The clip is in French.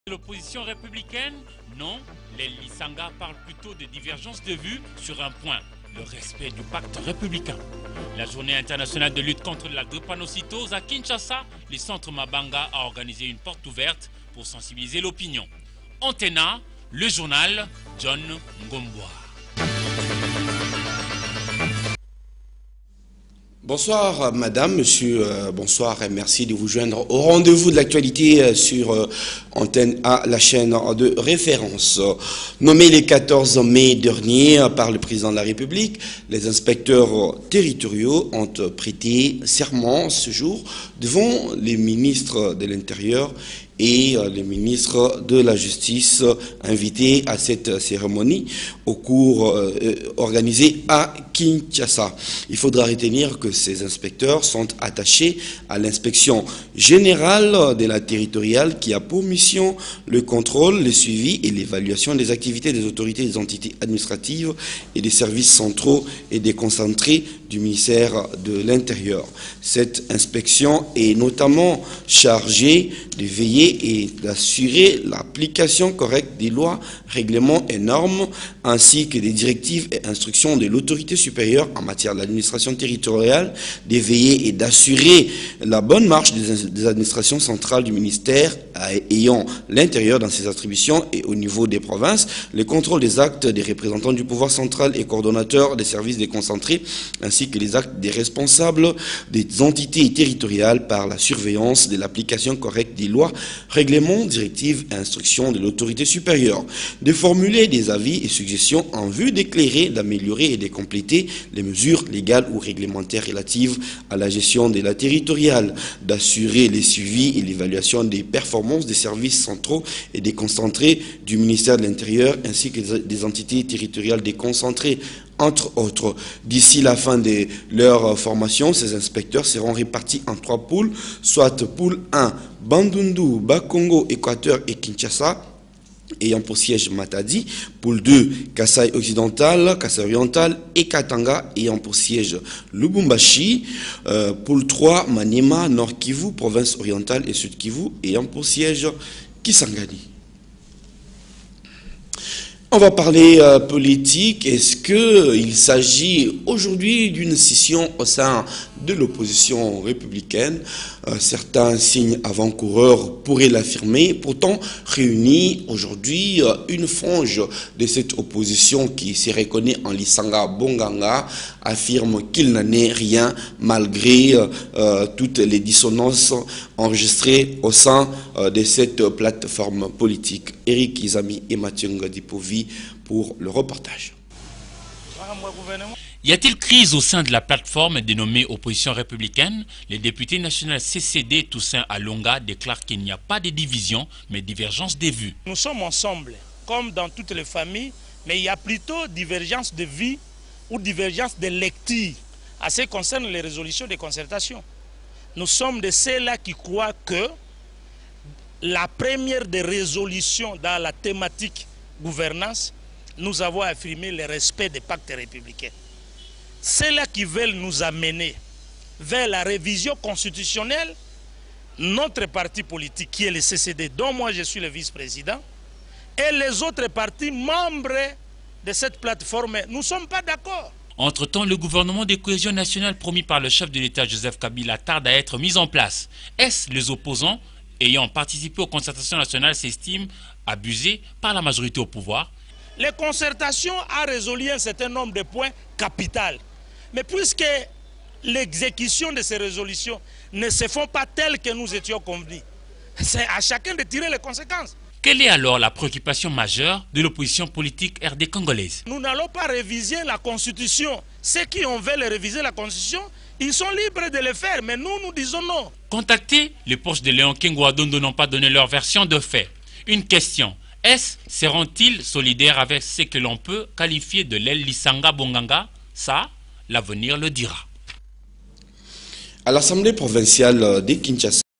L'opposition républicaine? Non, les Lisanga parlent plutôt de divergences de vues sur un point, le respect du pacte républicain. La journée internationale de lutte contre la drépanocytose à Kinshasa, le centre Mabanga a organisé une porte ouverte pour sensibiliser l'opinion. Antena, le journal John Ngomboa. Bonsoir madame, monsieur, bonsoir et merci de vous joindre au rendez-vous de l'actualité sur Antenne A, la chaîne de référence. Nommés le 14 mai dernier par le président de la République, les inspecteurs territoriaux ont prêté serment ce jour devant les ministres de l'Intérieur et les ministres de la Justice invités à cette cérémonie au cours organisé à Kinshasa. Il faudra retenir que ces inspecteurs sont attachés à l'inspection générale de la territoriale qui a pour mission le contrôle, le suivi et l'évaluation des activités des autorités et des entités administratives et des services centraux et déconcentrés du ministère de l'Intérieur. Cette inspection est notamment chargée de veiller et d'assurer l'application correcte des lois, règlements et normes, ainsi que des directives et instructions de l'autorité supérieure en matière d'administration territoriale, de veiller et d'assurer la bonne marche des administrations centrales du ministère ayant l'intérieur dans ses attributions et au niveau des provinces, le contrôle des actes des représentants du pouvoir central et coordonnateurs des services déconcentrés, ainsi que les actes des responsables des entités territoriales par la surveillance de l'application correcte des lois, règlements, directives et instructions de l'autorité supérieure, de formuler des avis et suggestions en vue d'éclairer, d'améliorer et de compléter les mesures légales ou réglementaires relatives à la gestion de la territoriale, d'assurer les suivis et l'évaluation des performances des services centraux et déconcentrés du ministère de l'Intérieur ainsi que des entités territoriales déconcentrées, entre autres. D'ici la fin de leur formation, ces inspecteurs seront répartis en 3 poules, soit poule 1, Bandundu, Bakongo, Équateur et Kinshasa, ayant pour siège Matadi, poule 2, Kasaï occidental, Kasaï oriental et Katanga, ayant pour siège Lubumbashi, poule 3, Maniema, Nord Kivu, province orientale et Sud Kivu, ayant pour siège Kisangani. On va parler politique. Est-ce qu'il s'agit aujourd'hui d'une scission au sein de l'opposition républicaine? Certains signes avant-coureurs pourraient l'affirmer. Pourtant, réunis aujourd'hui, une frange de cette opposition qui se reconnaît en Lisanga Bonganga affirme qu'il n'en est rien malgré toutes les dissonances enregistrées au sein de cette plateforme politique. Eric Izami et Mathieu Ngadipovi pour le reportage. Y a-t-il crise au sein de la plateforme dénommée Opposition républicaine? Le député national CCD Toussaint Alonga déclare qu'il n'y a pas de division, mais divergence des vues. Nous sommes ensemble, comme dans toutes les familles, mais il y a plutôt divergence de vie ou divergence de lecture à ce qui concerne les résolutions de concertation. Nous sommes de ceux-là qui croient que la première des résolutions dans la thématique gouvernance, nous avons affirmé le respect des pactes républicains. Ceux-là qui veulent nous amener vers la révision constitutionnelle, notre parti politique qui est le CCD, dont moi je suis le vice-président, et les autres partis membres de cette plateforme, nous ne sommes pas d'accord. Entre-temps, le gouvernement de cohésion nationale promis par le chef de l'État Joseph Kabila tarde à être mis en place. Est-ce les opposants ayant participé aux concertations nationales s'estiment abusés par la majorité au pouvoir? Les concertations ont résolu un certain nombre de points capitaux. Mais puisque l'exécution de ces résolutions ne se font pas telles que nous étions convenus, c'est à chacun de tirer les conséquences. Quelle est alors la préoccupation majeure de l'opposition politique RD congolaise? Nous n'allons pas réviser la Constitution. Ceux qui ont veulent réviser la Constitution, ils sont libres de le faire, mais nous, nous disons non. Contactés, les proches de Léon Kengouadondo n'ont pas donné leur version de fait. Une question. Seront-ils solidaires avec ce que l'on peut qualifier de l'aile Lisanga Bonganga? Ça, l'avenir le dira. À l'Assemblée provinciale de Kinshasa,